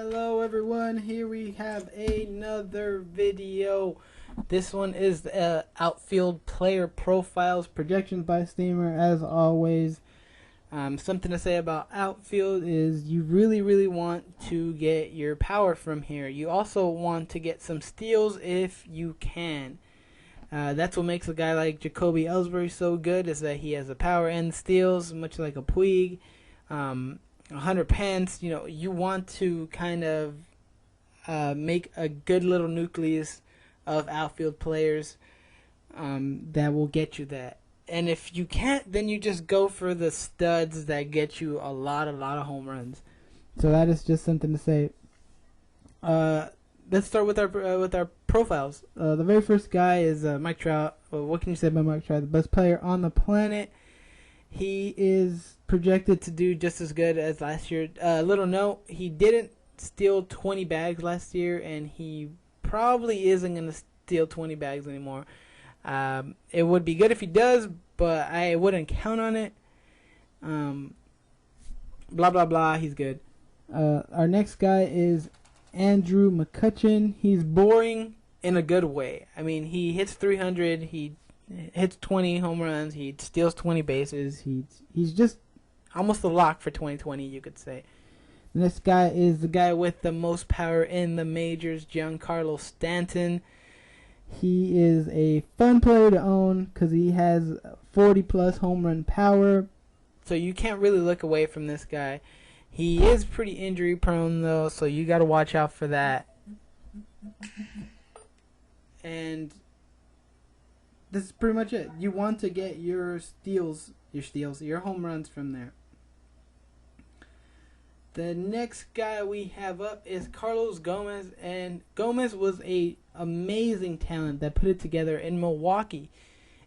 Hello everyone, here we have another video. This one is Outfield player profiles, projections by Steamer as always. Something to say about Outfield is you really want to get your power from here. You also want to get some steals if you can. That's what makes a guy like Jacoby Ellsbury so good, is that he has the power and steals, much like a Puig. 100 pence, you want to kind of make a good little nucleus of outfield players that will get you that. And if you can't, then you just go for the studs that get you a lot of home runs. So that is just something to say. Let's start with our profiles. The very first guy is Mike Trout. Well, what can you say about Mike Trout? The best player on the planet. He is projected to do just as good as last year. Little note, he didn't steal 20 bags last year, and he probably isn't going to steal 20 bags anymore. It would be good if he does, but I wouldn't count on it. Blah, blah, blah. He's good. Our next guy is Andrew McCutchen. He's boring in a good way. I mean, he hits 300. He hits 20 home runs. He steals 20 bases. He's just almost a lock for 2020, you could say. The next guy is the guy with the most power in the majors, Giancarlo Stanton. He is a fun player to own because he has 40-plus home run power. So you can't really look away from this guy. He is pretty injury prone, though, so you got to watch out for that. And this is pretty much it. You want to get your home runs from there. The next guy we have up is Carlos Gomez, and Gomez was a amazing talent that put it together in Milwaukee.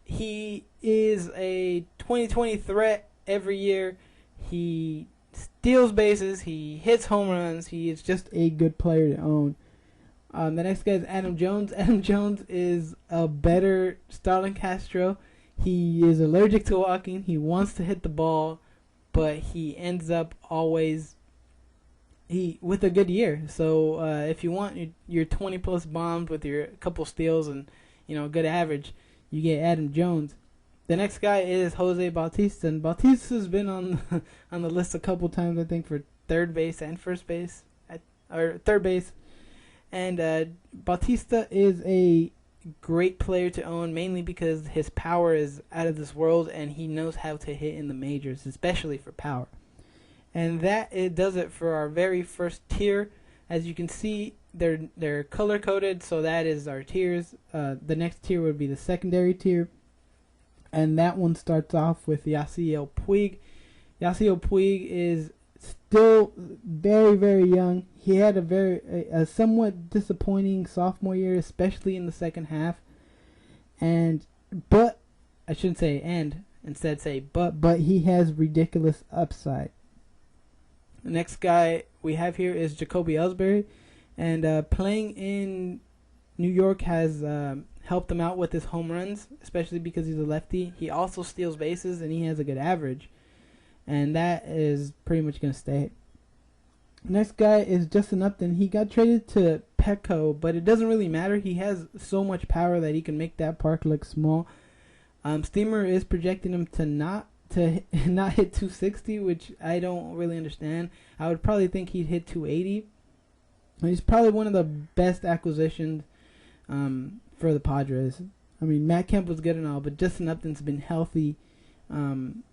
He is a 2020 threat every year. He steals bases. He hits home runs. He is just a good player to own. The next guy is Adam Jones. Adam Jones is a better Starlin Castro. He is allergic to walking. He wants to hit the ball, but he ends up always with a good year. So if you want your 20-plus bombs with your couple steals and good average, you get Adam Jones. The next guy is Jose Bautista, and Bautista's been on the list a couple times, I think, for third base and first base, or third base. And Bautista is a great player to own, mainly because his power is out of this world, and he knows how to hit in the majors, especially for power. And it does it for our very first tier. As you can see, they're color coded, so that is our tiers. The next tier would be the secondary tier, and that one starts off with Yasiel Puig. Yasiel Puig is still very young. He had a somewhat disappointing sophomore year, especially in the second half. But he has ridiculous upside. The next guy we have here is Jacoby Ellsbury, and playing in New York has helped him out with his home runs, especially because he's a lefty. He also steals bases, and he has a good average, and that is pretty much going to stay. Next guy is Justin Upton. He got traded to Petco, but it doesn't really matter. He has so much power that he can make that park look small. Steamer is projecting him to not hit 260, which I don't really understand. I would probably think he'd hit 280. He's probably one of the best acquisitions for the Padres. I mean, Matt Kemp was good and all, but Justin Upton's been healthy, and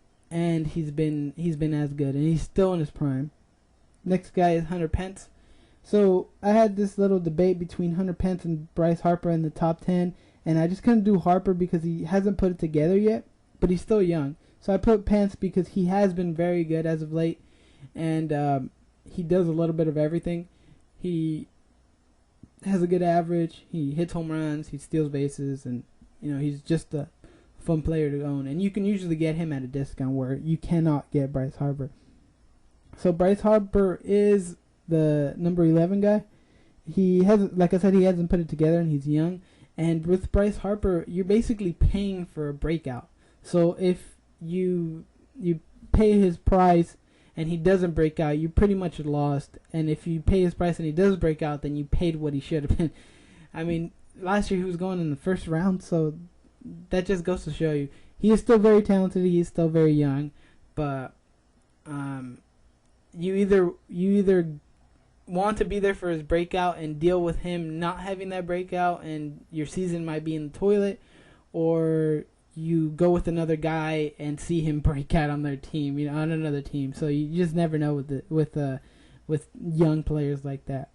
he's been as good, and he's still in his prime. Next guy is Hunter Pence. So I had this little debate between Hunter Pence and Bryce Harper in the top 10, and I just couldn't do Harper because he hasn't put it together yet, but he's still young. So I put Pence because he has been very good as of late, and he does a little bit of everything. He has a good average. He hits home runs. He steals bases, and he's just a fun player to own. And you can usually get him at a discount where you cannot get Bryce Harper. So Bryce Harper is the number 11 guy. He hasn't, like I said, he hasn't put it together, and he's young. And with Bryce Harper, you're basically paying for a breakout. So if you pay his price and he doesn't break out, you pretty much lost. And if you pay his price and he does break out, then you paid what he should have been. I mean, last year he was going in the first round, so that just goes to show you he is still very talented. He is still very young, but you either want to be there for his breakout and deal with him not having that breakout, and your season might be in the toilet, or you go with another guy and see him break out on their team, on another team. So you just never know with young players like that.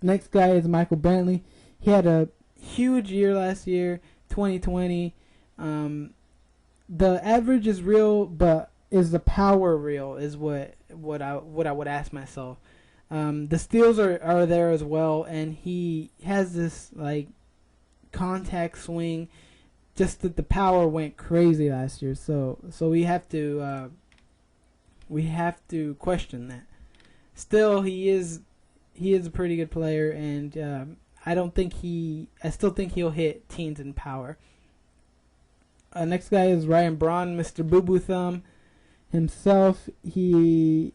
Next guy is Michael Brantley. He had a huge year last year, 2020. The average is real, but is the power real? Is what I would ask myself. The steals are there as well, and he has this like contact swing. Just that the power went crazy last year, so we have to question that. Still, he is a pretty good player, and I still think he'll hit teens in power. Next guy is Ryan Braun, Mr. Boo Boo Thumb himself. He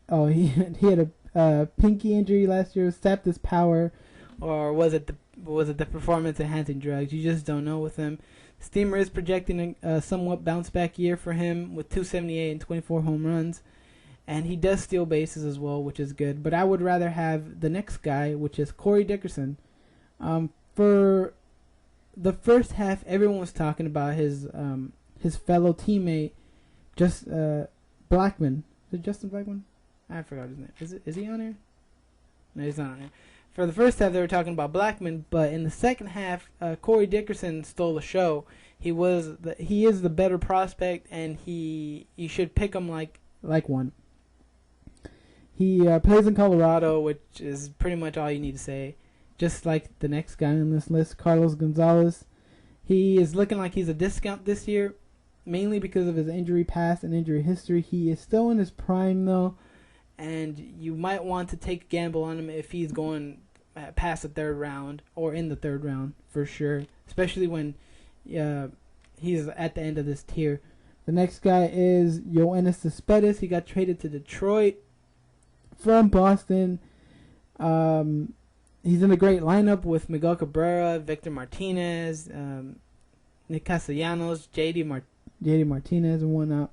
had a pinky injury last year, sapped his power, or was it the performance enhancing drugs? You just don't know with him. Steamer is projecting a somewhat bounce back year for him with 278 and 24 home runs, and he does steal bases as well, which is good. But I would rather have the next guy, which is Corey Dickerson. For the first half, everyone was talking about his fellow teammate, Blackman. Is it Justin Blackman? I forgot his name. Is he on here? No, he's not on here. For the first half, they were talking about Blackman, but in the second half, Corey Dickerson stole the show. He is the better prospect, and you should pick him like one. He plays in Colorado, which is pretty much all you need to say. Just like the next guy on this list, Carlos Gonzalez. He is looking like he's a discount this year, mainly because of his injury past and injury history. He is still in his prime, though, and you might want to take a gamble on him if he's going past the third round or in the third round for sure, especially when he's at the end of this tier. The next guy is Yoenis Cespedes. He got traded to Detroit from Boston. He's in a great lineup with Miguel Cabrera, Victor Martinez, Nick Castellanos, JD Martinez, and whatnot.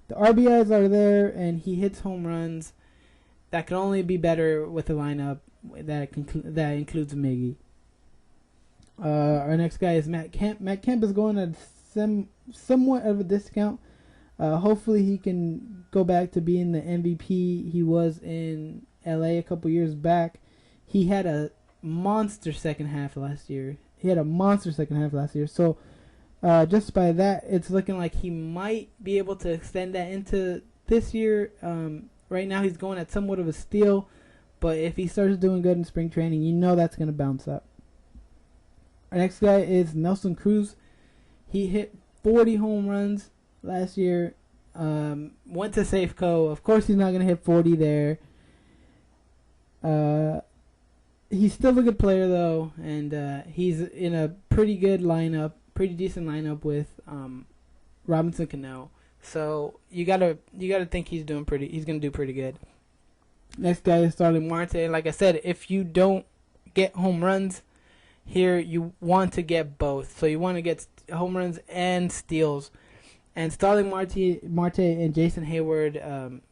The RBIs are there, and he hits home runs. That can only be better with a lineup that includes Miggy. Our next guy is Matt Kemp. Matt Kemp is going at somewhat of a discount. Hopefully he can go back to being the MVP he was in LA a couple years back. He had a monster second half last year. So just by that, it's looking like he might be able to extend that into this year. Right now he's going at somewhat of a steal, but if he starts doing good in spring training, that's going to bounce up. Our next guy is Nelson Cruz. He hit 40 home runs last year. Went to Safeco. Of course, he's not going to hit 40 there. He's still a good player though, and he's in a pretty good lineup, pretty decent lineup with Robinson Cano. So you gotta think he's gonna do pretty good. Next guy is Starling Marte. Like I said, if you don't get home runs here, you want to get both. So you want to get home runs and steals. And Starling Marte and Jason Hayward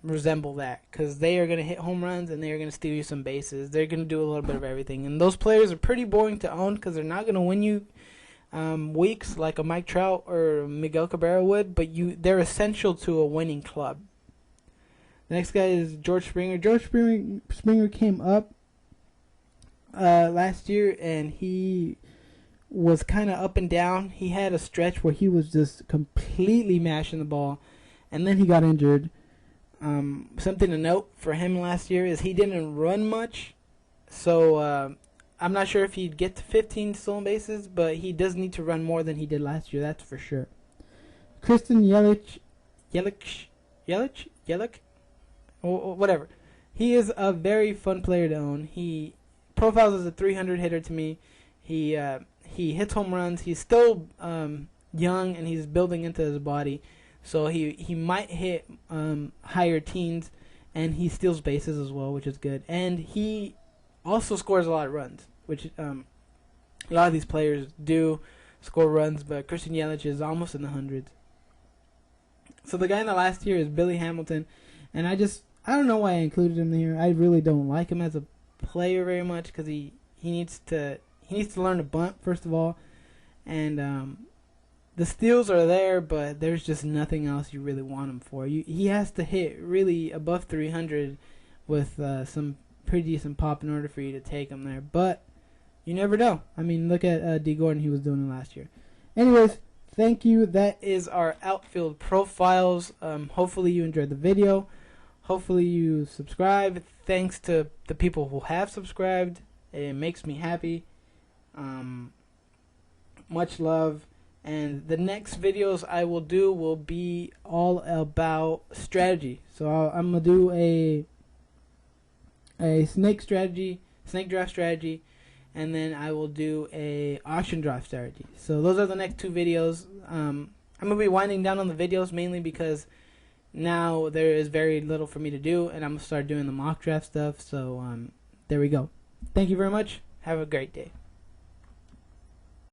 resemble that, because they are going to hit home runs and they are going to steal you some bases. They're going to do a little bit of everything. And those players are pretty boring to own because they're not going to win you weeks like a Mike Trout or Miguel Cabrera would, but they're essential to a winning club. The next guy is George Springer. George Springer came up last year, and he was kind of up and down. He had a stretch where he was just completely mashing the ball, and then he got injured. Something to note for him last year is he didn't run much, so I'm not sure if he'd get to 15 stolen bases, but he does need to run more than he did last year, that's for sure. Kristen Yelich, or whatever. He is a very fun player to own. He profiles as a 300 hitter to me. He hits home runs. He's still young, and he's building into his body. So he might hit higher teens, and he steals bases as well, which is good. And he also scores a lot of runs, which a lot of these players do score runs, but Christian Yelich is almost in the hundreds. So the guy in the last tier is Billy Hamilton, and I don't know why I included him here. I really don't like him as a player very much because he needs to learn to bunt first of all, and the steals are there, but there's just nothing else you really want him for. He has to hit really above 300 with some pretty decent pop in order for you to take him there, but you never know. I mean, look at D. Gordon. He was doing it last year. Anyways, thank you. That is our outfield profiles. Hopefully you enjoyed the video. Hopefully you subscribe. Thanks to the people who have subscribed. It makes me happy. Much love. And the next videos I will do will be all about strategy. So I'm going to do a snake draft strategy. And then I will do a auction draft strategy. So those are the next 2 videos. I'm going to be winding down on the videos mainly because now there is very little for me to do, and I'm going to start doing the mock draft stuff. So there we go. Thank you very much. Have a great day.